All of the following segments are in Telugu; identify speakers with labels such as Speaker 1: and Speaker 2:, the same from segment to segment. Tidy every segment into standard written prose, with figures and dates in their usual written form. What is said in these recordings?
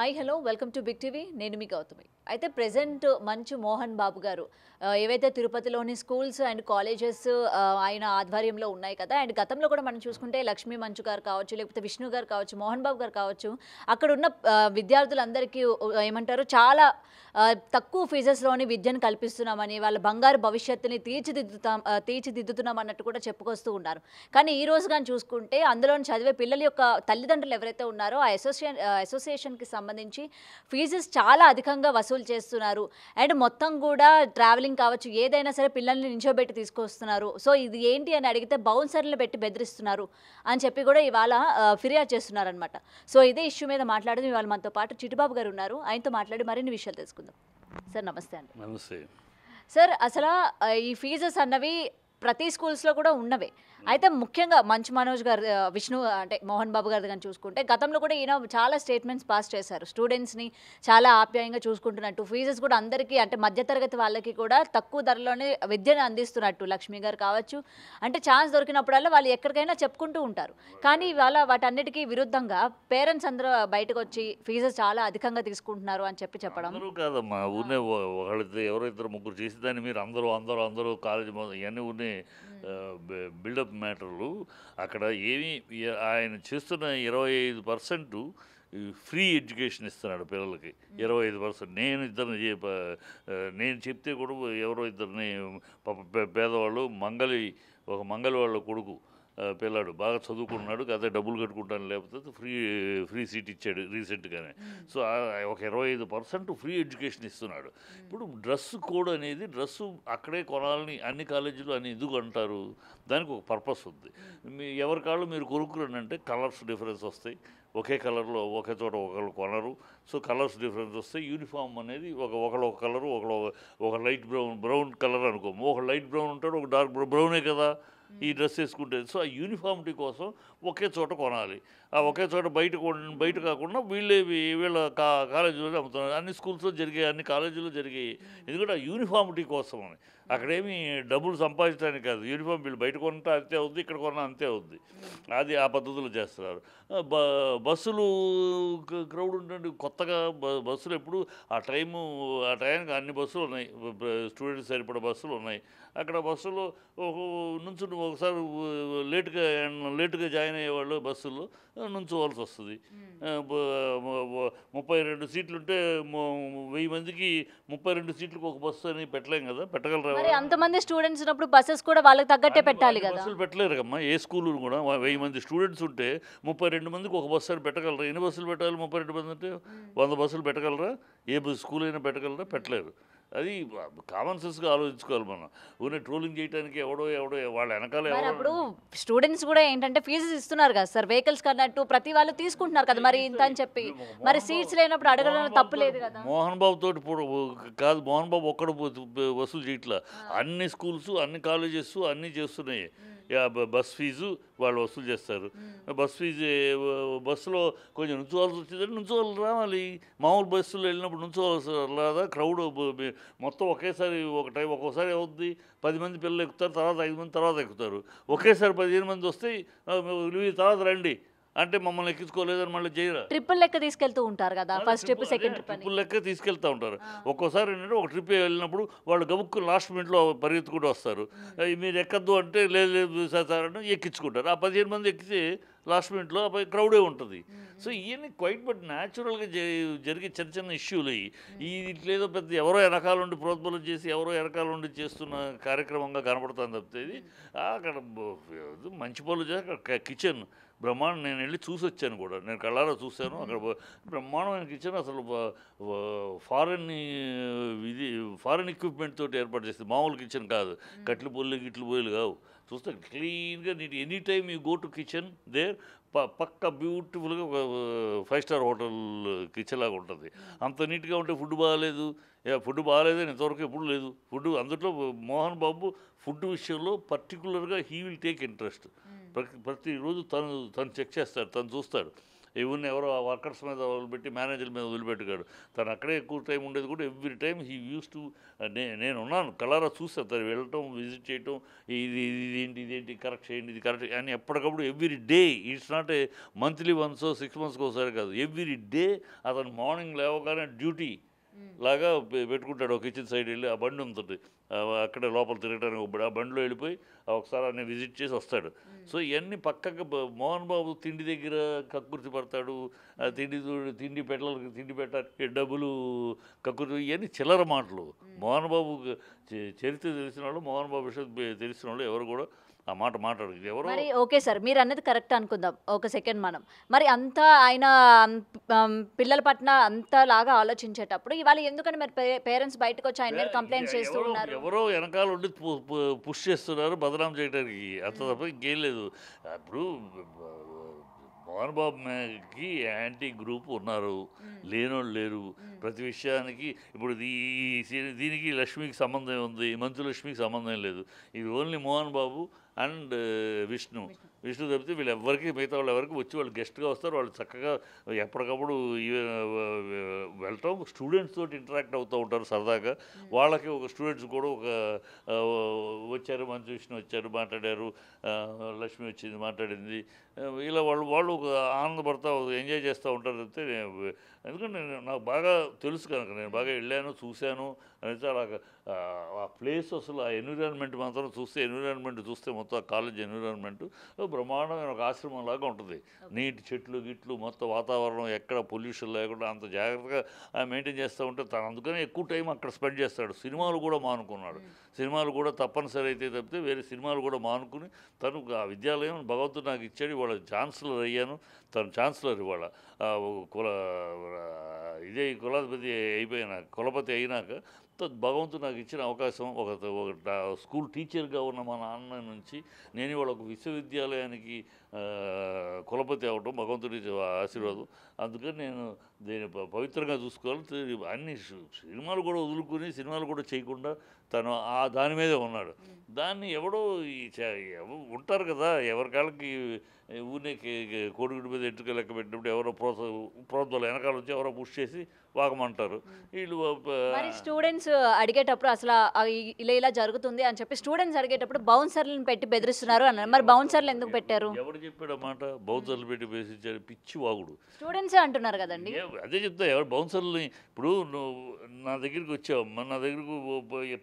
Speaker 1: Hi hello welcome to Big TV. నేను మీ గౌతమి. అయితే ప్రెజెంట్ మంచు మోహన్ బాబు గారు ఏవైతే తిరుపతిలోని స్కూల్స్ అండ్ కాలేజెస్ ఆయన ఆధ్వర్యంలో ఉన్నాయి కదా, అండ్ గతంలో కూడా మనం చూసుకుంటే లక్ష్మీ మంచు గారు కావచ్చు, లేకపోతే విష్ణు గారు కావచ్చు, మోహన్ బాబు గారు కావచ్చు, అక్కడ ఉన్న విద్యార్థులందరికీ ఏమంటారు చాలా తక్కువ ఫీజెస్లోని విద్యను కల్పిస్తున్నామని, వాళ్ళ బంగారు భవిష్యత్తుని తీర్చిదిద్దుతున్నాం అన్నట్టు కూడా చెప్పుకొస్తూ ఉన్నారు. కానీ ఈ రోజు కానీ చూసుకుంటే అందులో చదివే పిల్లల యొక్క తల్లిదండ్రులు ఎవరైతే ఉన్నారో ఆ అసోసియేషన్కి సంబంధించి ఫీజెస్ చాలా అధికంగా వసూలు చేస్తున్నారు. అండ్ మొత్తం కూడా ట్రావెలింగ్ కావచ్చు, ఏదైనా సరే పిల్లల్ని నించోబెట్టి తీసుకొస్తున్నారు. సో ఇది ఏంటి అని అడిగితే బౌన్సర్లు పెట్టి బెదిరిస్తున్నారు అని చెప్పి కూడా ఇవాళ ఫిర్యాదు చేస్తున్నారనమాట. సో ఇదే ఇష్యూ మీద మాట్లాడడం ఇవాళ మనతో పాటు చిట్టుబాబు గారు ఉన్నారు. ఆయనతో మాట్లాడి మరిన్ని విషయాలు తెలుసుకుందాం. సార్ నమస్తే అండి.
Speaker 2: నమస్తే
Speaker 1: సార్, అసలు ఈ ఫీజెస్ అన్నవి ప్రతి స్కూల్స్లో కూడా ఉన్నవే. అయితే ముఖ్యంగా మంచు మనోజ్ గారు విష్ణు అంటే మోహన్ బాబు గారిది కానీ చూసుకుంటే గతంలో కూడా ఈయన చాలా స్టేట్మెంట్స్ పాస్ చేశారు. స్టూడెంట్స్ని చాలా ఆప్యాయంగా చూసుకుంటున్నట్టు, ఫీజెస్ కూడా అందరికీ అంటే మధ్యతరగతి వాళ్ళకి కూడా తక్కువ ధరలోనే విద్యను అందిస్తున్నట్టు లక్ష్మి గారు కావచ్చు, అంటే ఛాన్స్ దొరికినప్పుడల్లా వాళ్ళు ఎక్కడికైనా చెప్పుకుంటూ ఉంటారు. కానీ ఇవాళ వాటన్నిటికీ విరుద్ధంగా పేరెంట్స్ అందరూ బయటకు వచ్చి ఫీజెస్ చాలా అధికంగా తీసుకుంటున్నారు అని చెప్పడం.
Speaker 2: అందరూ కాదమ్మా, ఊరినే ఒకళ్ళిద్దరు ఎవరో ఇద్దరు ముగ్గురు చేసేదాన్ని మీరు అందరూ అందరూ అందరూ కాలేజీ ఇవన్నీ ఊరినే బిల్డప్ మ్యాటర్లు. అక్కడ ఏమి ఆయన చేస్తున్న 25% ఫ్రీ ఎడ్యుకేషన్ ఇస్తున్నాడు పిల్లలకి. 25% నేను చెప్తే కూడా ఎవరో ఇద్దరిని పేదవాళ్ళు ఒక మంగళి వాళ్ళ కొడుకు పిల్లాడు బాగా చదువుకున్నాడు, అదే డబ్బులు కట్టుకుంటాను లేకపోతే ఫ్రీ సీట్ ఇచ్చాడు రీసెంట్గానే. సో ఒక 25% ఫ్రీ ఎడ్యుకేషన్ ఇస్తున్నాడు. ఇప్పుడు డ్రెస్ కోడ్ అనేది డ్రెస్సు అక్కడే కొనాలని అన్ని కాలేజీలు అని ఎందుకు అంటారు? దానికి ఒక పర్పస్ ఉంది. ఎవరి కాళ్ళు మీరు కొనుక్కురండి అంటే కలర్స్ డిఫరెన్స్ వస్తాయి. ఒకే కలర్లో ఒకే చోట ఒకళ్ళు కొనరు. సో కలర్స్ డిఫరెన్స్ వస్తాయి. యూనిఫామ్ అనేది ఒకళ్ళు ఒక కలరు, ఒక లైట్ బ్రౌన్ కలర్ అనుకోము, ఒక లైట్ బ్రౌన్ ఉంటాడు, ఒక డార్క్ బ్రౌనే కదా ఈ డ్రెస్ వేసుకుంటే. సో ఆ యూనిఫామిటీ కోసం ఒకే చోట కొనాలి. ఆ ఒకే చోట బయట కాకుండా వీళ్ళ కాలేజీలో అమ్ముతున్నారు. అన్ని స్కూల్స్లో జరిగాయి, అన్ని కాలేజీలో జరిగాయి. ఎందుకంటే ఆ యూనిఫామిటీ కోసం అని. అక్కడేమి డబ్బులు సంపాదించడానికి కాదు. యూనిఫామ్ వీళ్ళు బయట కొన్నా అంతే అవుద్ది, ఇక్కడ కొన్నా అంతే అవుద్ది. అది ఆ పద్ధతిలో చేస్తున్నారు. బస్సులు క్రౌడ్ ఉంటుంది. కొత్తగా బస్సులు ఎప్పుడు ఆ టైంకి అన్ని బస్సులు ఉన్నాయి, స్టూడెంట్స్ సరిపడే బస్సులు ఉన్నాయి. అక్కడ బస్సులో నుంచి ఒకసారి లేటుగా జాయిన్ అయ్యేవాళ్ళు బస్సుల్లో నుంచోవాల్సి వస్తుంది. 32 సీట్లు ఉంటే 1000 మందికి 32 సీట్లకు ఒక బస్సు అని పెట్టలేం కదా, పెట్టగలరా?
Speaker 1: అంతమంది స్టూడెంట్స్ ఉన్నప్పుడు బస్సెస్ కూడా వాళ్ళకి తగ్గట్టే పెట్టాలి కదా.
Speaker 2: బస్సులు పెట్టలేరు కమ్మా. ఏ స్కూల్ కూడా 1000 మంది స్టూడెంట్స్ ఉంటే 32 మందికి ఒక బస్సు అని పెట్టగలరా? ఎన్ని బస్సులు పెట్టాలి? 32 మంది అంటే 100 బస్సులు పెట్టగలరా? ఏ స్కూల్ అయినా పెట్టగలరా? పెట్టలేరు. అది కామన్ సెన్స్గా ఆలోచించుకోవాలి మనం. ఊరినే ట్రోలింగ్ చేయడానికి ఎవడో వాళ్ళ వెనకాల
Speaker 1: అప్పుడు స్టూడెంట్స్ కూడా ఏంటంటే ఫీజెస్ ఇస్తున్నారు కదా సార్, వెహికల్స్ కన్నట్టు ప్రతి వాళ్ళు తీసుకుంటున్నారు కదా, మరి ఇంత అని చెప్పి మరి సీట్స్ లేనప్పుడు అడగడం తప్పు లేదు కదా.
Speaker 2: మోహన్ బాబు తోటి కాదు, మోహన్ బాబు ఒక్కడు వసూలు చేయట్లా. అన్ని స్కూల్స్ అన్ని కాలేజెస్ అన్నీ చేస్తున్నాయి. బస్ ఫీజు వాళ్ళు వసూలు చేస్తారు. బస్సులో కొంచెం నుంచోవాల్సి వచ్చిందంటే నుంచోవాలి రావాలి. మామూలు బస్సులో వెళ్ళినప్పుడు నుంచోవాల్సి రాదా? క్రౌడ్ మొత్తం ఒకేసారి ఒక్కోసారి అవుద్ది 10 మంది పిల్లలు ఎక్కుతారు, తర్వాత 5 మంది తర్వాత ఎక్కుతారు. ఒకేసారి 15 మంది వస్తే తర్వాత రండి అంటే మమ్మల్ని ఎక్కించుకోలేదని మళ్ళీ చేయరా?
Speaker 1: ట్రిపుల్ లెక్క తీసుకెళ్తూ ఉంటారు కదా, first trip second trip
Speaker 2: triple లెక్క తీసుకెళ్తూ ఉంటారు. ఒక్కోసారి ఏంటంటే ఒక ట్రిప్ వెళ్ళినప్పుడు వాళ్ళు గబుక్కు లాస్ట్ మినిట్లో పరిగెత్తుకుంటూ వస్తారు. మీరు ఎక్కద్దు అంటే లేదు సార్ అంటే ఎక్కించుకుంటారు. ఆ 15 మంది ఎక్కితే లాస్ట్ మినిట్లో క్రౌడే ఉంటుంది. సో ఇవన్నీ క్వైట్ బట్ న్యాచురల్గా జరిగే చిన్న ఇష్యూలు. ఇట్లేదో పెద్ద ఎవరో వెనకాల నుండి ప్రోత్బలం చేసి ఎవరో వెనకాల నుండి చేస్తున్న కార్యక్రమంగా కనపడుతుంది తప్పితే ఇది అక్కడ మంచి పనులు చేసి అక్కడ కిచెన్ బ్రహ్మాండం. నేను వెళ్ళి చూసి వచ్చాను కూడా, నేను కళ్ళారా చూశాను. అక్కడ బ్రహ్మాండమైన కిచెన్, అసలు ఫారెన్ ఎక్విప్మెంట్ తోటి ఏర్పాటు చేస్తే మామూలు కిచెన్ కాదు. గిట్లు పొయ్యిలు కావు. చూస్తే క్లీన్గా neat. Any time you go to kitchen there పక్క బ్యూటిఫుల్గా ఒక 5 స్టార్ హోటల్ కిచెన్ లాగా ఉంటుంది. అంత నీట్గా ఉంటే ఫుడ్ బాగాలేదని ఇంతవరకు ఎప్పుడు లేదు. అందులో మోహన్ బాబు ఫుడ్ విషయంలో పర్టికులర్గా హీ విల్ టేక్ ఇంట్రెస్ట్. ప్రతిరోజు తను చెక్ చేస్తాడు, తను చూస్తాడు. ఇవన్నీ ఎవరో వర్కర్స్ మీద వదిలిపెట్టి మేనేజర్ మీద వదిలిపెట్టుకాడు. తను అక్కడే ఎక్కువ టైం ఉండేది కూడా every time he use to నేను ఉన్నాను కలరా చూస్తాను తను వెళ్ళటం విజిట్ చేయటం ఇదేంటి కరెక్ట్ చేయండి ఇది కరెక్ట్ అని ఎప్పటికప్పుడు every day. It's not a monthly once 6 monthsకి ఒకసారి కాదు, ఎవ్రీ డే అతను మార్నింగ్ లేవగానే డ్యూటీ లాగా పెట్టుకుంటాడు. ఒక కిచెన్ సైడ్ వెళ్ళి ఆ బండి ఉంటుంది అక్కడే లోపల తిరగడానికి ఆ బండిలో వెళ్ళిపోయి ఒకసారి అన్ని విజిట్ చేసి వస్తాడు. సో ఇవన్నీ పక్కగా మోహన్ బాబు తిండి దగ్గర కక్కుర్తి పడతాడు. తిండి పెట్టాలి, తిండి పెట్టాలి, డబ్బులు కక్కుర్తి, ఇవన్నీ చిల్లర మాటలు. మోహన్ బాబు చరిత్ర తెలిసిన వాళ్ళు, మోహన్ బాబు విషయం తెలిసిన వాళ్ళు ఎవరు కూడా ఆ మాట మాట్లాడదు. ఎవరో
Speaker 1: మరి ఓకే సార్, మీరు అన్నది కరెక్ట్ అనుకుందాం ఒక సెకండ్ మనం. మరి అంతా ఆయన పిల్లల పట్ల అంతలాగా ఆలోచించేటప్పుడు ఇవాళ ఎందుకని మరి పేరెంట్స్ బయటకు వచ్చి ఆయన మీద కంప్లైంట్స్ చేస్తూ ఉన్నారు?
Speaker 2: ఎవరో వెనకాల ఉండి పుష్ చేస్తున్నారు బదనాం చేయడానికి, అంత తప్ప ఇంకేం లేదు. ఇప్పుడు మోహన్ బాబుకి యాంటీ గ్రూప్ ఉన్నారు, లేనోళ్ళు లేరు. ప్రతి విషయానికి ఇప్పుడు దీనికి లక్ష్మికి సంబంధం ఉంది, మంచు లక్ష్మికి సంబంధం లేదు. ఇది ఓన్లీ మోహన్ బాబు అండ్ విష్ణు తప్పితే వీళ్ళు ఎవరికి, మిగతా వాళ్ళు ఎవరికి వచ్చి వాళ్ళు గెస్ట్గా వస్తారు. వాళ్ళు చక్కగా ఎప్పటికప్పుడు వెళ్ళటం, స్టూడెంట్స్ తోటి ఇంటరాక్ట్ అవుతూ ఉంటారు సరదాగా. వాళ్ళకి ఒక స్టూడెంట్స్ కూడా ఒక వచ్చారు, మంచు విష్ణు వచ్చారు, మాట్లాడారు, లక్ష్మి వచ్చింది మాట్లాడింది, ఇలా వాళ్ళు ఒక ఆనందపడతా ఎంజాయ్ చేస్తూ ఉంటారు. అంతే. ఎందుకంటే నాకు బాగా తెలుసు కనుక నేను బాగా వెళ్ళాను, చూశాను. అయితే అలా ఆ ప్లేస్ అసలు ఆ ఎన్విరాన్మెంట్ మాత్రం చూస్తే మొత్తం ఆ కాలేజ్ ఎన్విరాన్మెంట్ బ్రహ్మాండమైన ఒక ఆశ్రమం లాగా ఉంటుంది. నీటి చెట్లు గిట్లు మొత్తం వాతావరణం ఎక్కడ పొల్యూషన్ లేకుండా అంత జాగ్రత్తగా మెయింటైన్ చేస్తూ ఉంటే తను అందుకని ఎక్కువ టైం అక్కడ స్పెండ్ చేస్తాడు. సినిమాలు కూడా మానుకున్నాడు. సినిమాలు కూడా తప్పనిసరి అయితే తప్పితే వేరే సినిమాలు కూడా మానుకుని తను ఆ విద్యాలయం భగవంతుడు నాకు ఇచ్చాడు, ఇవాళ ఛాన్సలర్ అయ్యాను, తను ఛాన్సలర్ ఇవాళ కులాధిపతి అయిపోయినాక, కులపతి అయినాక భగవంతుడు నాకు ఇచ్చిన అవకాశం. ఒక స్కూల్ టీచర్గా ఉన్న మా నాన్న నుంచి నేను ఇవాళ ఒక విశ్వవిద్యాలయానికి కులపతి అవ్వటం భగవంతుడి ఆశీర్వాదం. అందుకని నేను దీన్ని పవిత్రంగా చూసుకోవాలి. అన్ని సినిమాలు కూడా వదులుకుని సినిమాలు కూడా చేయకుండా తను దాని మీదే ఉన్నాడు. దాన్ని ఎవడో ఉంటారు కదా, ఎవరికాళ్ళకి ఊరినే కోడిగుడి మీద ఎంట్రుక లెక్క పెట్టినప్పుడు ఎవరో ప్రోత్సాహాలు వెనకాల వచ్చి ఎవరో పుష్ చేసి వాగమంటారు. వీళ్ళు
Speaker 1: స్టూడెంట్స్ అడిగేటప్పుడు అసలు ఇలా జరుగుతుంది అని చెప్పి స్టూడెంట్స్ అడిగేటప్పుడు బౌన్సర్లను పెట్టి బెదిరిస్తున్నారు అన్నారు. మరి బౌన్సర్లు ఎందుకు పెట్టారు?
Speaker 2: ఎవరు చెప్పాడు మాట? బౌన్సర్లు పెట్టి బెదిరించారు, పిచ్చి వాగుడు.
Speaker 1: స్టూడెంట్సే అంటున్నారు కదండి.
Speaker 2: అదే చెప్తా, ఎవరు బౌన్సర్లని. ఇప్పుడు నువ్వు నా దగ్గరికి వచ్చావు, నా దగ్గరకు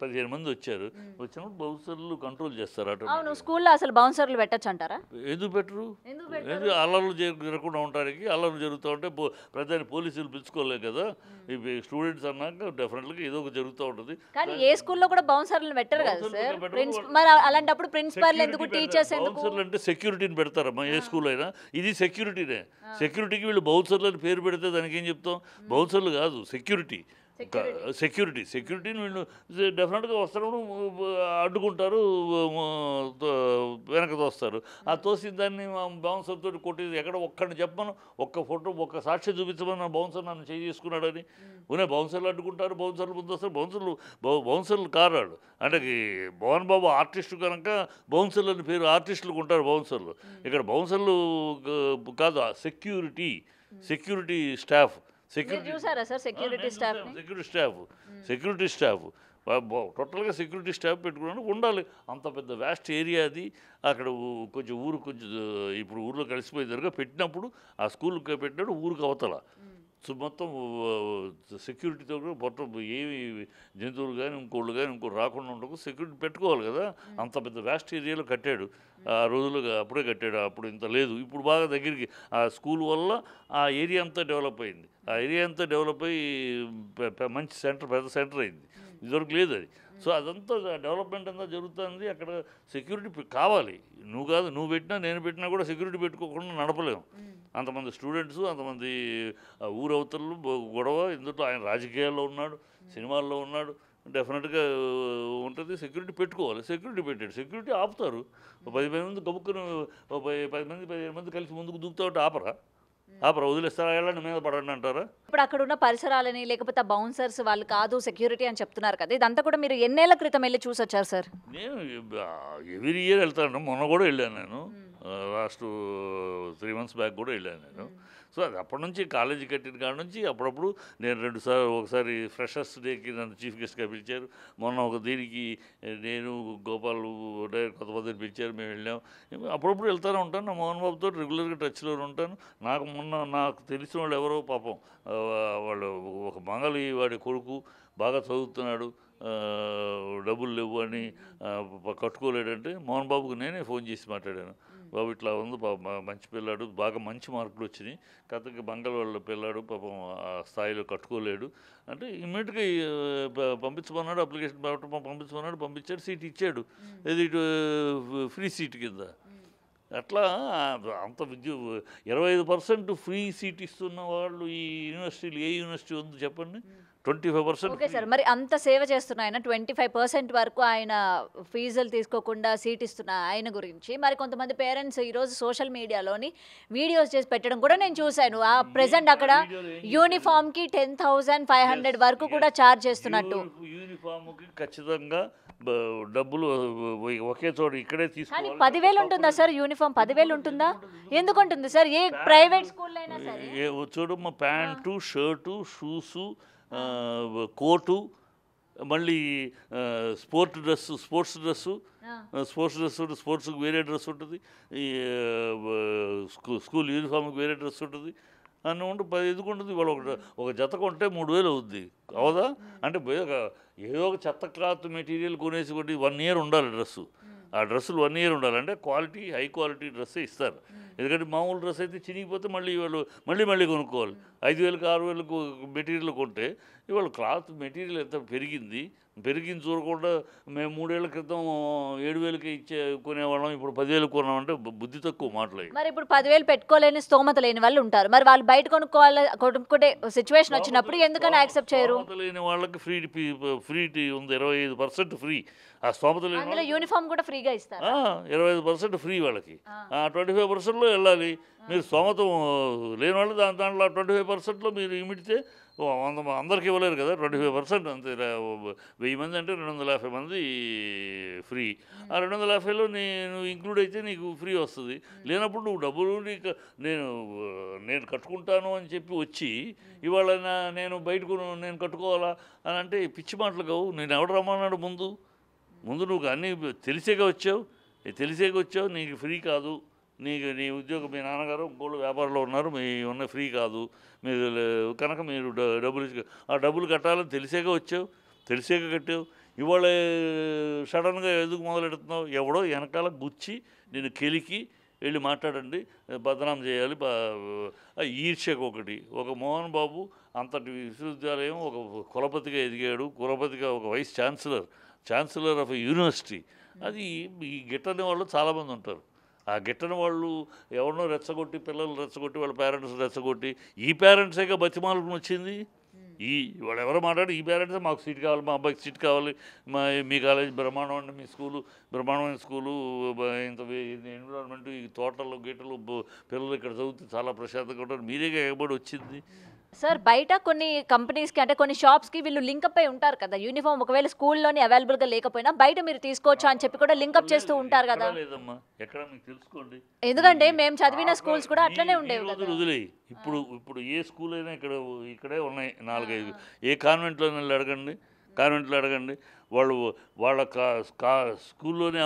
Speaker 2: 15 మంది వచ్చారు, వచ్చినప్పుడు బౌన్సర్లు కంట్రోల్ చేస్తారు.
Speaker 1: అవును, స్కూల్లో అసలు బౌన్సర్లు పెట్టచ్చు అంటారా?
Speaker 2: ఎందుకు పెట్టరు? అల్లర్లు జరగకుండా ఉండడానికి. అల్లర్లు జరుగుతూ ఉంటే ప్రధాని పోలీసులు పిలుచుకోలేదు కదా. స్టూడెంట్స్ అన్నాక డెఫినెట్గా ఏదో ఒక జరుగుతూ ఉంటుంది.
Speaker 1: కానీ ఏ స్కూల్లో కూడా బౌన్సర్లను పెట్టరు కదా సార్. మరి అలాంటప్పుడు ప్రిన్సిపాల్ ఎందుకు, టీచర్స్ ఎందుకు?
Speaker 2: బౌన్సర్లు అంటే సెక్యూరిటీని పెడతారమ్మా ఏ స్కూల్ అయినా. ఇది సెక్యూరిటీనే. సెక్యూరిటీకి వీళ్ళు బౌన్సర్లు అని పేరు పెడితే దానికి ఏం చెప్తాం? బౌన్సర్లు కాదు, సెక్యూరిటీని వీళ్ళు డెఫినెట్గా వస్తున్నప్పుడు అడ్డుకుంటారు, వెనక తోస్తారు. ఆ తోసిన దాన్ని బౌన్సర్ తోటి కొట్టేది ఎక్కడ ఒక్కడిని చెప్పను, ఒక్క ఫోటో ఒక్క సాక్షి చూపించమని బౌన్సర్ నన్ను చేసుకున్నాడని. ఉనే బౌన్సర్లు అడ్డుకుంటారు, బౌన్సర్లు ముందు వస్తారు. బౌన్సర్లు కారాడు అంటే మోహన్ బాబు ఆర్టిస్టు కనుక బౌన్సర్లు అని పేరు, ఆర్టిస్టులకు ఉంటారు బౌన్సర్లు. ఇక్కడ బౌన్సర్లు కాదు, సెక్యూరిటీ స్టాఫ్. సెక్యూరిటీ స్టాఫ్ టోటల్గా సెక్యూరిటీ స్టాఫ్ పెట్టుకున్నాను ఉండాలి. అంత పెద్ద వ్యాస్ట్ ఏరియా అది. అక్కడ కొంచెం ఇప్పుడు ఊర్లో కలిసిపోయేదారుగా పెట్టినప్పుడు, ఆ స్కూల్కి పెట్టినప్పుడు ఊరికి అవతల మొత్తం సెక్యూరిటీతో మొత్తం ఏమి జంతువులు కానీ ఇంకోళ్ళు రాకుండా ఉండకు సెక్యూరిటీ పెట్టుకోవాలి కదా. అంత పెద్ద వ్యాస్ట్ ఏరియాలో కట్టాడు ఆ రోజులుగా, అప్పుడే కట్టాడు. అప్పుడు ఇంత లేదు, ఇప్పుడు బాగా దగ్గరికి ఆ స్కూల్ వల్ల ఆ ఏరియా అంతా డెవలప్ అయింది. ఆ ఏరియా అంతా డెవలప్ అయ్యి మంచి పెద్ద సెంటర్ అయింది. ఇదివరకు లేదు అది. సో అదంతా డెవలప్మెంట్ అంతా జరుగుతుంది. అక్కడ సెక్యూరిటీ కావాలి. నువ్వు పెట్టినా నేను పెట్టినా కూడా సెక్యూరిటీ పెట్టుకోకుండా నడపలేము. అంతమంది స్టూడెంట్స్, అంతమంది ఊరవతలు గొడవ. ఇందులో ఆయన రాజకీయాల్లో ఉన్నాడు, సినిమాల్లో ఉన్నాడు, డెఫినెట్గా ఉంటుంది. సెక్యూరిటీ పెట్టుకోవాలి. సెక్యూరిటీ పెట్టాడు, సెక్యూరిటీ ఆపుతారు. 10 మంది గబుక్కును 15 మంది కలిసి ముందుకు దూకుతూ ఉంటే ఆపరా వదిలేస్తారా? వెళ్ళండి మీద పడండి అంటారా?
Speaker 1: ఇప్పుడు అక్కడ ఉన్న పరిసరాలని, లేకపోతే బౌన్సర్స్ వాళ్ళు కాదు సెక్యూరిటీ అని చెప్తున్నారు కదా, ఇదంతా కూడా మీరు ఎన్నేళ్ల క్రితం వెళ్ళి చూసి వచ్చారు సార్?
Speaker 2: నేను ఎవ్రీ ఇయర్ వెళ్తాను, మొన్న కూడా వెళ్ళాను నేను. లాస్ట్ 3 months బ్యాక్ కూడా వెళ్ళాను నేను. సో అది అప్పటి నుంచి కాలేజీ కట్టిన కాడ నుంచి అప్పుడప్పుడు నేను ఒకసారి ఫ్రెషర్స్ డేకి నన్ను చీఫ్ గెస్ట్గా పిలిచారు. మొన్న ఒక దీనికి నేను గోపాల్ కొంతమందిని పిలిచారు, మేము వెళ్ళాం. అప్పుడప్పుడు వెళ్తూనే ఉంటాను. నా మోహన్ బాబుతో రెగ్యులర్గా టచ్లో ఉంటాను. నాకు తెలిసిన వాళ్ళు ఎవరో పాపం వాళ్ళు ఒక మంగళి వాడి కొడుకు బాగా చదువుతున్నాడు, డబ్బులు లేవు అని కట్టుకోలేడంటే మోహన్ బాబుకు నేనే ఫోన్ చేసి మాట్లాడాను. బాబు ఇట్లా ఉంది, మంచి పిల్లాడు, బాగా మంచి మార్కులు వచ్చినాయి, కథకి మంగళ వాళ్ళ పిల్లాడు పాపం ఆ స్థాయిలో కట్టుకోలేడు అంటే ఇమ్మీడియట్గా పంపించమన్నాడు. అప్లికేషన్ పంపించమన్నాడు, పంపించాడు, సీట్ ఇచ్చాడు. ఇది ఫ్రీ సీట్ కింద. అట్లా అంత 25% ఫ్రీ సీట్ ఇస్తున్న వాళ్ళు ఈ యూనివర్సిటీలు ఏ యూనివర్సిటీ ఉంది చెప్పండి? 25%.
Speaker 1: ఓకే సార్, మరి అంత సేవ చేస్తున్న ఆయన 25% వరకు ఆయన ఫీజులు తీసుకోకుండా సీట్ ఇస్తున్న ఆయన గురించి మరి కొంతమంది పేరెంట్స్ ఈరోజు సోషల్ మీడియాలోని వీడియోస్ చేసి పెట్టడం కూడా నేను చూశాను. ఆ ప్రెసెంట్ అక్కడ యూనిఫామ్కి 10,500 వరకు కూడా ఛార్జ్ చేస్తున్నట్టు.
Speaker 2: యూనిఫామ్కి ఖచ్చితంగా డబ్బులు ఒకే చోట ఇక్కడే తీసుకోవాలి.
Speaker 1: 10,000 ఉంటుందా సార్? యూనిఫామ్ 10,000 ఉంటుందా? ఎందుకు ఉంటుంది సార్? ఏ ప్రైవేట్ స్కూల్ అయినా సరే
Speaker 2: చూడమ్మా, ప్యాంటు, షర్టు, షూసు, కోటు, మళ్ళీ స్పోర్ట్స్ డ్రెస్సు స్పోర్ట్స్కి వేరే డ్రెస్ ఉంటుంది, ఈ స్కూల్ యూనిఫామ్కి వేరే డ్రెస్ ఉంటుంది అన్నీ ఉంటే 10 ఉంటుంది. వాళ్ళు ఒక జత కొంటే 3,000 అవుద్ది అవదా? అంటే ఏదో ఒక చెత్త క్లాత్ మెటీరియల్ కొనేసి 1 year ఉండాలి డ్రెస్సు. ఆ డ్రెస్సులు 1 year ఉండాలంటే హై క్వాలిటీ డ్రెస్సే ఇస్తారు. ఎందుకంటే మామూలు డ్రెస్ అయితే చినిగిపోతే మళ్ళీ వాళ్ళు మళ్ళీ కొనుక్కోవాలి. 5,000కి 6,000కు మెటీరియల్ కొంటే ఇవాళ క్లాత్ మెటీరియల్ ఎంత పెరిగింది చూడకుండా మేము 3 ఏళ్ల క్రితం 7,000కి కొనేవాళ్ళం, ఇప్పుడు 10,000 కొన్నామంటే బుద్ధి తక్కువ మాటలు.
Speaker 1: మరి ఇప్పుడు 10,000 పెట్టుకోలేని స్తోమత లేని వాళ్ళు ఉంటారు. మరి వాళ్ళు బయట కొనుక్కుంటే సిచ్యువేషన్ వచ్చినప్పుడు ఎందుకని యాక్సెప్ట్ చేయరు?
Speaker 2: స్తోమత లేని వాళ్ళకి ఫ్రీ ఉంది, 25% ఫ్రీ. ఆ స్తోమత లేని
Speaker 1: యూనిఫామ్ కూడా ఫ్రీగా ఇస్తారు,
Speaker 2: 25% ఫ్రీ వాళ్ళకి. 25%లో వెళ్ళాలి. మీరు స్తోమత లేని వాళ్ళు దాంట్లో 25%లో మీరు ఇమిడితే అందరికి ఇవ్వలేరు కదా. 25% అంతే. 1000 మంది అంటే 250 మంది ఫ్రీ. ఆ 250లో నువ్వు ఇంక్లూడ్ అయితే నీకు ఫ్రీ వస్తుంది. లేనప్పుడు నువ్వు డబ్బులు నేను కట్టుకుంటాను అని చెప్పి వచ్చి ఇవాళ నేను నేను కట్టుకోవాలా అని అంటే పిచ్చి మాటలు కావు. నేను ఎవడు రమ్మన్నాడు? ముందు నువ్వు అన్నీ తెలిసేగా వచ్చావు. నీకు ఫ్రీ కాదు. నీ ఉద్యోగం, మీ నాన్నగారు ఇంకోళ్ళు వ్యాపారంలో ఉన్నారు, మీ ఉన్న ఫ్రీ కాదు మీరు కనుక మీరు డబ్బులు కట్టాలని తెలిసేగా కట్టావు. ఇవాళ సడన్గా ఎందుకు మొదలెడుతున్నావు? ఎవడో వెనకాల గుచ్చి నేను కెలికి వెళ్ళి మాట్లాడండి, బదనాం చేయాలి. ఈర్ష్యకు ఒక మోహన్ బాబు అంతటి విశ్వవిద్యాలయం ఒక కులపతిగా ఎదిగాడు, కులపతిగా ఒక వైస్ ఛాన్సలర్ ఆఫ్ యూనివర్సిటీ. అది ఈ గిట్టని వాళ్ళు చాలామంది ఉంటారు. ఆ గిట్టని వాళ్ళు ఎవరినో రెచ్చగొట్టి, పిల్లలు రెచ్చగొట్టి, వాళ్ళ పేరెంట్స్ రెచ్చగొట్టి, ఈ పేరెంట్సేగా బతిమాలను వచ్చింది. వాళ్ళు ఎవరో మాట్లాడి ఈ పేరెంట్సే మాకు సీట్ కావాలి, మా అబ్బాయికి సీట్ కావాలి, మీ కాలేజ్ బ్రహ్మాండం అండి, మీ స్కూలు బ్రహ్మాండమైన స్కూలు, ఇంత ఎన్విరాన్మెంట్, ఈ తోటలు గీటలు, పిల్లలు ఇక్కడ చదివితే చాలా ప్రశాంతంగా ఉంటారు, మీరేగా ఎగబడి వచ్చింది.
Speaker 1: సార్ బయట కొన్ని కంపెనీస్కి అంటే కొన్ని షాప్స్కి వీళ్ళు లింకప్ అయి ఉంటారు కదా. యూనిఫామ్ ఒకవేళ స్కూల్లోని అవైలబుల్గా లేకపోయినా బయట మీరు తీసుకోవచ్చు అని చెప్పి కూడా లింకప్ చేస్తూ ఉంటారు కదా.
Speaker 2: లేదమ్మా, ఎక్కడ మీకు తెలుసుకోండి.
Speaker 1: ఎందుకంటే మేము చదివిన స్కూల్స్ కూడా అట్లనే ఉండేవి కదా.
Speaker 2: వదిలేయి. ఇప్పుడు ఏ స్కూల్ అయినా ఇక్కడే ఉన్నాయి 4-5. ఏ కాన్వెంట్లో అడగండి. వాళ్ళ స్కూల్లోనే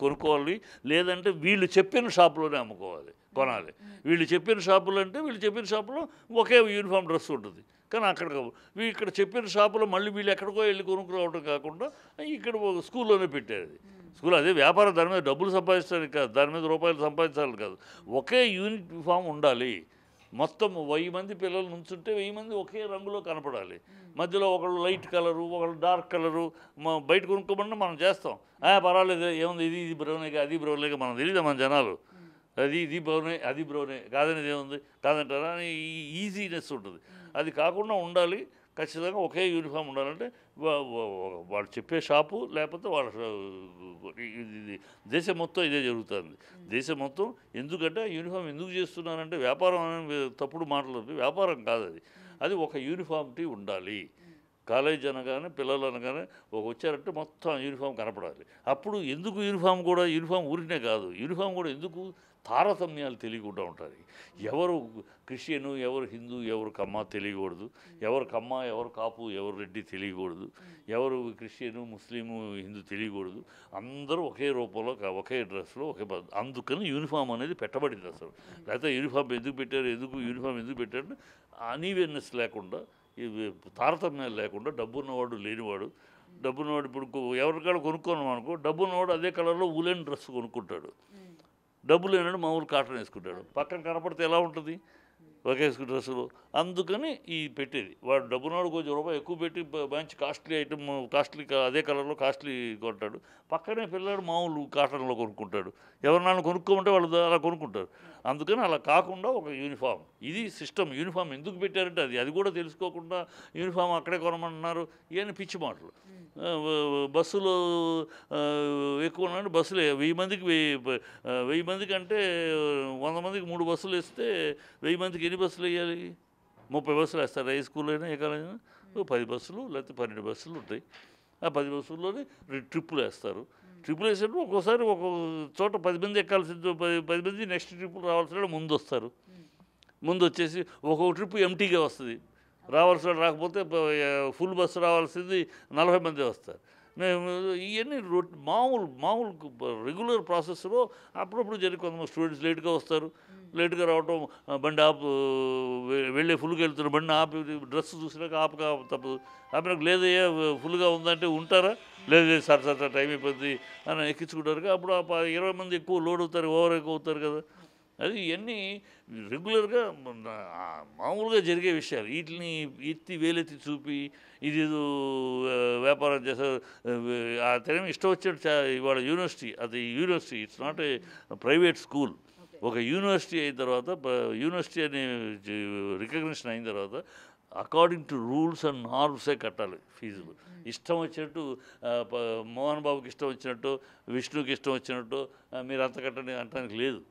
Speaker 2: కొనుక్కోవాలి, లేదంటే వీళ్ళు చెప్పిన షాప్లోనే కొనాలి. వీళ్ళు చెప్పిన షాపులో ఒకే యూనిఫామ్ డ్రెస్ ఉంటుంది. కానీ ఇక్కడ చెప్పిన షాపులో మళ్ళీ వీళ్ళు ఎక్కడికో వెళ్ళి కొనుక్కురావడం కాకుండా ఇక్కడ స్కూల్లోనే పెట్టారు. స్కూల్ అదే వ్యాపారం, దాని మీద డబ్బులు సంపాదించడానికి కాదు, దాని మీద రూపాయలు సంపాదించాలని కాదు. ఒకే యూనిఫామ్ ఉండాలి. మొత్తం 1000 మంది పిల్లలు నుంచుంటే 1000 మంది ఒకే రంగులో కనపడాలి. మధ్యలో ఒకళ్ళు లైట్ కలరు, ఒకళ్ళు డార్క్ కలరు బయట కొనుక్కోమన్నా మనం చేస్తాం. పర్వాలేదు, ఏముంది, ఇది బ్రౌనేగా, అది బ్రౌన్లేగా, మనం తెలియదు మన జనాలు. ఇది బ్రౌనే కాదనేది ఏముంది, కాదంటారా అని ఈజీనెస్ ఉంటుంది. అది కాకుండా ఉండాలి. ఖచ్చితంగా ఒకే యూనిఫామ్ ఉండాలంటే వాళ్ళు చెప్పే షాపు, లేకపోతే దేశం మొత్తం ఇదే జరుగుతుంది. దేశం మొత్తం ఎందుకంటే యూనిఫామ్ ఎందుకు చేస్తున్నారంటే వ్యాపారం అనే తప్పుడు మాటలు, వ్యాపారం కాదు అది ఒక యూనిఫామిటీ ఉండాలి. కాలేజ్ అనగానే పిల్లలు అనగానే వచ్చారంటే మొత్తం యూనిఫామ్ కనపడాలి. అప్పుడు ఎందుకు యూనిఫామ్ ఊరినే కాదు, యూనిఫామ్ కూడా ఎందుకు తారతమ్యాలు తెలియకుండా ఉంటాయి. ఎవరు క్రిస్టియను, ఎవరు హిందూ, ఎవరు కమ్మ తెలియకూడదు, ఎవరు కమ్మ, ఎవరు కాపు, ఎవరు రెడ్డి తెలియకూడదు, ఎవరు క్రిస్టియను, ముస్లిము, హిందూ తెలియకూడదు. అందరూ ఒకే రూపంలో ఒకే డ్రెస్లో అందుకని యూనిఫామ్ అనేది పెట్టబడింది అసలు. లేకపోతే యూనిఫామ్ ఎందుకు పెట్టారు అన్ఈవెన్నెస్ లేకుండా, తారతమ్యాలు లేకుండా, డబ్బున్నవాడు లేనివాడు, డబ్బున్నవాడు ఇప్పుడు ఎవరికాడ కొనుక్కున్నాం అనుకో, డబ్బున్నవాడు అదే కలర్లో ఊలెన్ డ్రెస్ కొనుక్కుంటాడు, డబ్బు లేనాడు మామూలు కాటన్ వేసుకుంటాడు. పక్కన కనపడితే ఎలా ఉంటుంది ఒకే డ్రెస్సులు. అందుకని ఈ పెట్టేది వాడు డబ్బున్నవాడు కొంచెం రూపాయి ఎక్కువ పెట్టి మంచి కాస్ట్లీ ఐటమ్, అదే కలర్లో కాస్ట్లీ కొంటాడు. పక్కనే పిల్లాడు మామూలు కాటన్లో కొనుక్కుంటాడు. ఎవరినైనా కొనుక్కోమంటే వాళ్ళు అలా కొనుక్కుంటారు. అందుకని అలా కాకుండా ఒక యూనిఫామ్, ఇది సిస్టమ్. యూనిఫామ్ ఎందుకు పెట్టారంటే అది కూడా తెలుసుకోకుండా యూనిఫామ్ అక్కడే కొనమంటున్నారు, ఇవన్నీ పిచ్చి మాటలు. బస్సులు ఎక్కువ ఉన్నాయంటే బస్సులు 1000 మందికి 1000 మందికి అంటే 100 మందికి 3 బస్సులు వేస్తే 1000 మందికి ఎన్ని బస్సులు వేయాలి? 30 బస్సులు వేస్తారు. ఏ స్కూల్ అయినా ఏ కాలేజ్ అయినా 10 బస్సులు లేకపోతే 12 బస్సులు ఉంటాయి. ఆ 10 బస్సుల్లోనే 2 ట్రిప్పులు వేస్తారు. ట్రిప్పులు వేసేటప్పుడు ఒక్కోసారి ఒక చోట 10 మంది ఎక్కాల్సింది, 10 మంది నెక్స్ట్ ట్రిప్పులు రావాల్సిన ముందు వస్తారు. ముందు వచ్చేసి ఒక్కొక్క ట్రిప్ ఎంటీగా వస్తుంది. రావాల్సిన రాకపోతే ఫుల్ బస్సు రావాల్సింది 40 మంది వస్తారు. మేము ఇవన్నీ మామూలు రెగ్యులర్ ప్రాసెస్లో అప్పుడప్పుడు జరిగి కొంతమంది స్టూడెంట్స్ లేట్గా వస్తారు. లేట్గా రావటం, బండి వెళ్ళే ఫుల్గా వెళ్తున్నారు, బండి ఆపి డ్రెస్ చూసినాక తప్పదు. ఆపినాక లేదయ్యా ఫుల్గా ఉందంటే ఉంటారా? లేదు సార్ టైం అయిపోద్ది అని ఎక్కించుకుంటారు. అప్పుడు 20 మంది ఎక్కువ లోడ్ అవుతారు, ఓవర్ ఎక్కువ అవుతారు కదా. అది ఇవన్నీ రెగ్యులర్గా మామూలుగా జరిగే విషయాలు. వీటిని వేలెత్తి చూపి ఇది వ్యాపారం చేస్తారు. ఆ తెర ఇష్టం వచ్చినట్టు ఇవాళ university, it's not a private school. ఒక యూనివర్సిటీ అయిన తర్వాత, యూనివర్సిటీ అనే రికగ్నిషన్ అయిన తర్వాత అకార్డింగ్ టు రూల్స్ అండ్ నార్మ్సే కట్టాలి ఫీజులు. ఇష్టం వచ్చినట్టు మోహన్ బాబుకి ఇష్టం వచ్చినట్టు, విష్ణుకి ఇష్టం వచ్చినట్టు మీరు అంత కట్టండి అంటానికి లేదు.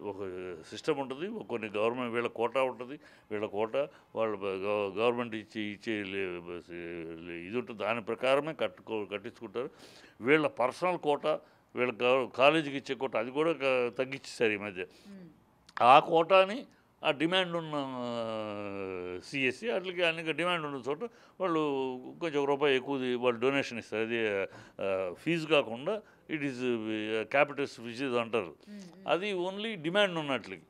Speaker 2: ఒక సిస్టమ్ ఉంటుంది, కొన్ని గవర్నమెంట్ వీళ్ళ కోటా ఉంటుంది, వాళ్ళు గవర్నమెంట్ ఇచ్చే ఇది ఉంటుంది. దాని ప్రకారమే కట్టించుకుంటారు. వీళ్ళ పర్సనల్ కోటా, వీళ్ళ కాలేజీకి ఇచ్చే కోటా అది కూడా తగ్గించేశారు ఈ మధ్య. ఆ కోటాని ఆ డిమాండ్ ఉన్న సిఎస్సి వాటికి అన్ని డిమాండ్ ఉన్న చోట వాళ్ళు కొంచెం రూపాయి ఎక్కువ వాళ్ళు డొనేషన్ ఇస్తారు. అది ఫీజు కాకుండా ఇట్ ఈస్ క్యాపిటల్స్ ఫీజు అంటారు. అది ఓన్లీ డిమాండ్ ఉన్నట్లకి.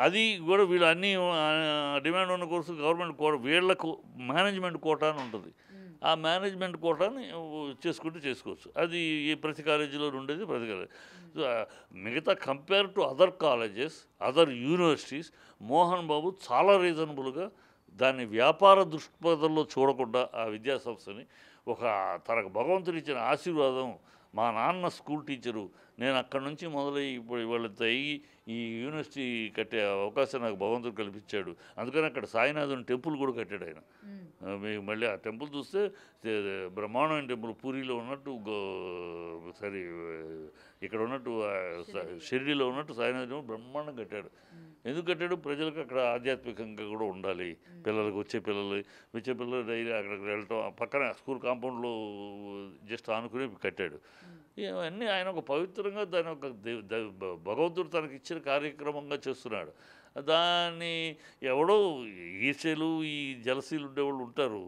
Speaker 2: అది కూడా వీళ్ళు అన్నీ డిమాండ్ ఉన్న కోర్సు గవర్నమెంట్ వీళ్ళకు మేనేజ్మెంట్ కోటా అని ఉంటుంది. ఆ మేనేజ్మెంట్ కోటాని చేసుకోవచ్చు. అది ప్రతి కాలేజీలో ఉండేది ప్రతి కాలేజీ. మిగతా compare to other colleges, other universities, Mohan Babu చాలా రీజనబుల్గా దాన్ని వ్యాపార దృక్పథంలో చూడకుండా ఆ విద్యాసంస్థని తనకు భగవంతుడు ఇచ్చిన ఆశీర్వాదం. మా నాన్న స్కూల్ టీచరు, నేను అక్కడి నుంచి మొదలై ఇప్పుడు వాళ్ళతో ఈ యూనివర్సిటీ కట్టే అవకాశం నాకు భగవంతుడు కల్పించాడు. అందుకని అక్కడ సాయినాథుని టెంపుల్ కూడా కట్టాడు ఆయన. మీకు మళ్ళీ ఆ టెంపుల్ చూస్తే బ్రహ్మాండమైన టెంపుల్, పూరిలో ఉన్నట్టు ఇక్కడ ఉన్నట్టు షిరిడీలో ఉన్నట్టు సాయినాథుని బ్రహ్మాండం కట్టాడు. ఎందుకు కట్టాడు? ప్రజలకు అక్కడ ఆధ్యాత్మికంగా కూడా ఉండాలి. వచ్చే పిల్లలు డైలీ అక్కడికి వెళ్ళటం, పక్కన స్కూల్ కాంపౌండ్లో జస్ట్ ఆనుకుని కట్టాడు. ఇవన్నీ ఆయన ఒక పవిత్రంగా దాని ఒక భగవంతుడు తనకి ఇచ్చిన కార్యక్రమంగా చేస్తున్నాడు. దాన్ని ఎవడో ఈర్ష్యలు, ఈ జలసీలు ఉండేవాళ్ళు ఉంటారు.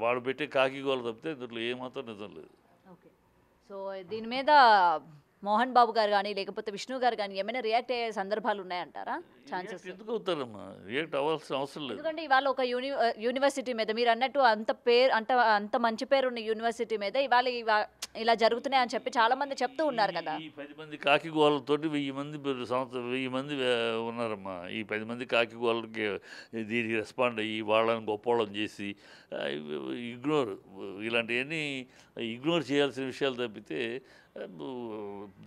Speaker 2: వాడు పెట్టే కాకిగోలు తప్పితే దీంట్లో ఏమాత్రం నిజం లేదు.
Speaker 1: సో దీని మీద మోహన్ బాబు గారు కానీ లేకపోతే విష్ణు గారు కానీ ఏమైనా రియాక్ట్ అయ్యే సందర్భాలు ఉన్నాయంటారా? ఛాన్సెస్
Speaker 2: ఎందుకు అవుతారమ్మా? రియాక్ట్ అవ్వాల్సిన అవసరం లేదు.
Speaker 1: ఎందుకంటే ఇవాళ ఒక యూనివర్సిటీ మీద మీరు అన్నట్టు అంత మంచి పేరు ఉన్న యూనివర్సిటీ మీద ఇవాళ ఇలా జరుగుతున్నాయి అని చెప్పి చాలా మంది చెప్తూ ఉన్నారు కదా.
Speaker 2: ఈ 10 మంది కాకి గోళ్ళతోటి 1000 మంది ఉన్నారమ్మా. ఈ 10 మంది కాకి గోళ్ళకి దీనికి రెస్పాండ్ అయ్యి వాళ్ళని గొప్పవాళ్ళని చేసి ఇలాంటివన్నీ ఇగ్నోర్ చేయాల్సిన విషయాలు తప్పితే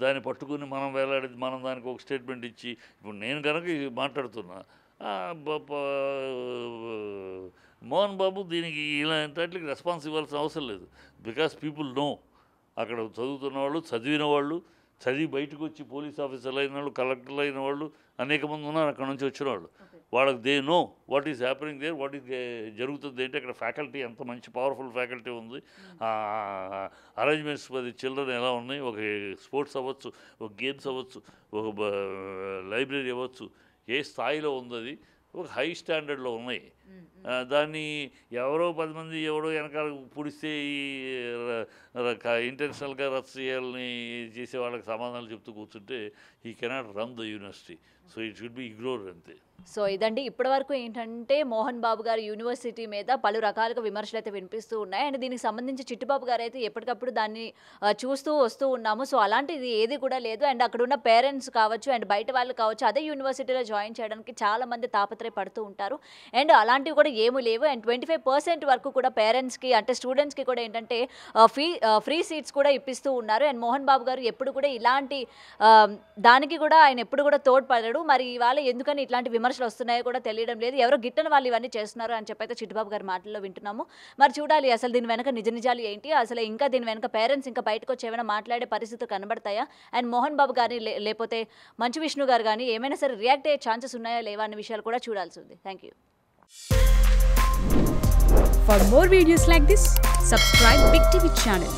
Speaker 2: దాన్ని పట్టుకుని మనం వేలాడేది, మనం దానికి ఒక స్టేట్మెంట్ ఇచ్చి ఇప్పుడు నేను కనుక మాట్లాడుతున్నా, మోహన్ బాబు దీనికి ఇలాంటి రెస్పాన్స్ ఇవ్వాల్సిన అవసరం లేదు. Because people know. అక్కడ చదువుతున్న వాళ్ళు, చదివిన వాళ్ళు, చదివి బయటకు వచ్చి పోలీస్ ఆఫీసర్లు అయిన వాళ్ళు, కలెక్టర్లు అయిన వాళ్ళు అనేక మంది ఉన్నారు అక్కడ నుంచి వచ్చిన వాళ్ళు. వాళ్ళకి they know what is happening there, what is జరుగుతుంది ఏంటి, అక్కడ ఫ్యాకల్టీ ఎంత మంచి పవర్ఫుల్ ఫ్యాకల్టీ ఉంది, అరేంజ్మెంట్స్ పది చిల్డ్రన్ ఎలా ఉన్నాయి, ఒక స్పోర్ట్స్ అవ్వచ్చు, ఒక గేమ్స్ అవ్వచ్చు, ఒక లైబ్రరీ అవ్వచ్చు, ఏ స్థాయిలో ఉంది అది ఒక హై స్టాండర్డ్లో ఉన్నాయి. దాన్ని ఎవరో 10 మంది ఎవరో వెనకాల పుడిస్తే ఈ ఇంటెన్షనల్గా రద్దు చేయాలని చేసే వాళ్ళకి సమాధానాలు చెప్తూ కూర్చుంటే ఈ cannot run the university. So it should be ignore అంతే.
Speaker 1: సో ఇదండి ఇప్పటివరకు ఏంటంటే మోహన్ బాబు గారి యూనివర్సిటీ మీద పలు రకాలుగా విమర్శలు అయితే వినిపిస్తూ ఉన్నాయి. అండ్ దీనికి సంబంధించి చిట్టిబాబు గారు అయితే ఎప్పటికప్పుడు దాన్ని చూస్తూ వస్తూ ఉన్నాము. సో అలాంటిది ఏది కూడా లేదు. అండ్ అక్కడ ఉన్న పేరెంట్స్ కావచ్చు అండ్ బయట వాళ్ళు కావచ్చు అదే యూనివర్సిటీలో జాయిన్ చేయడానికి చాలా మంది తాపత్రయపడుతూ ఉంటారు. అండ్ అలాంటివి కూడా ఏమీ లేవు. అండ్ 25% వరకు కూడా పేరెంట్స్కి అంటే స్టూడెంట్స్కి కూడా ఏంటంటే ఫ్రీ సీట్స్ కూడా ఇప్పిస్తూ ఉన్నారు. అండ్ మోహన్ బాబు గారు ఎప్పుడు కూడా ఇలాంటి దానికి కూడా ఆయన ఎప్పుడు కూడా తోడ్పడడు. మరి ఇవాళ ఎందుకని ఇట్లాంటి విమర్శలు వస్తున్నాయో కూడా తెలియడం లేదు. ఎవరో గిట్టని వాళ్ళు ఇవన్నీ చేస్తున్నారు అని చెప్పైతే చిట్టిబాబు గారి మాటల్లో వింటున్నాము. మరి చూడాలి అసలు దీని వెనక నిజ నిజాలు ఏంటి, అసలు ఇంకా దీని వెనక పేరెంట్స్ ఇంకా బయటకు వచ్చి ఏమైనా మాట్లాడే పరిస్థితులు కనబడతాయా, అండ్ మోహన్ బాబు గారిని లేకపోతే మంచు విష్ణు గారు కానీ ఏమైనా సరే రియాక్ట్ అయ్యే ఛాన్సెస్ ఉన్నాయా లేవా అనే విషయాలు కూడా చూడాల్సి ఉంది. Thank you.
Speaker 3: For more videos like this, subscribe Big TV channel.